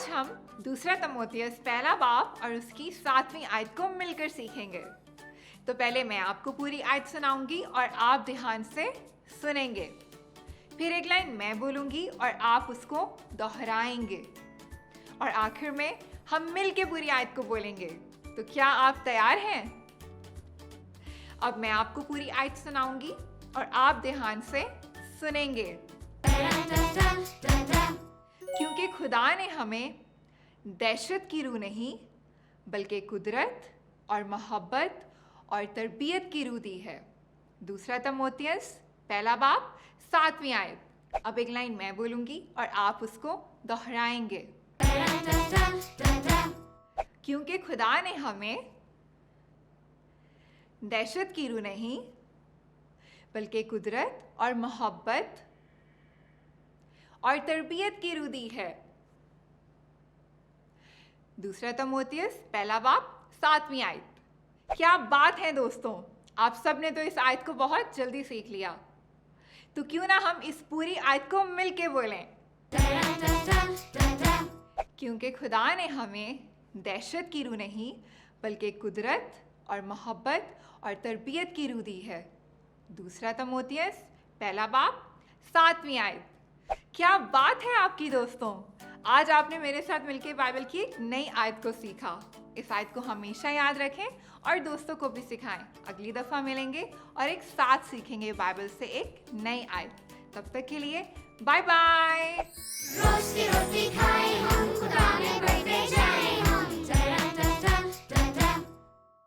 हम दूसरा तिमोथियुस पहला बाब और उसकी 7वीं आयत को मिलकर सीखेंगे। तो पहले मैं आपको पूरी आयत सुनाऊंगी और आप ध्यान से सुनेंगे। फिर एक लाइन मैं बोलूंगी और आप उसको दोहराएंगे और आखिर में हम मिलके पूरी आयत को बोलेंगे। तो क्या आप तैयार हैं? अब मैं आपको पूरी आयत सुनाऊंगी और आप ध्यान से सुनेंगे। क्योंकि खुदा ने हमें दहशत की रूह नहीं बल्कि कुदरत और मोहब्बत और तरबियत की रूह दी है। दूसरा तिमोथियुस पहला बाब 7वीं आयत। अब एक लाइन मैं बोलूंगी और आप उसको दोहराएंगे। क्योंकि खुदा ने हमें दहशत की रूह नहीं बल्कि कुदरत और मोहब्बत और तरबियत की रूह दी है। दूसरा तिमोथियुस पहला बाब 7वीं आयत। क्या बात है दोस्तों, आप सब ने तो इस आयत को बहुत जल्दी सीख लिया। तो क्यों ना हम इस पूरी आयत को मिलके बोलें। क्योंकि खुदा ने हमें दहशत की रूह नहीं बल्कि कुदरत और मोहब्बत और तरबियत की रूह दी है। दूसरा तिमोथियुस पहला बाब 7वीं आयत। क्या बात है आपकी दोस्तों, आज आपने मेरे साथ मिलकर बाइबल की एक नई आयत को सीखा। इस आयत को हमेशा याद रखें और दोस्तों को भी सिखाएं। अगली दफा मिलेंगे और एक साथ सीखेंगे बाइबल से एक नई आयत। तब तक के लिए बाय बाय। रोज की रोटी खाएं हम, खुदा में बढ़ते जाएं।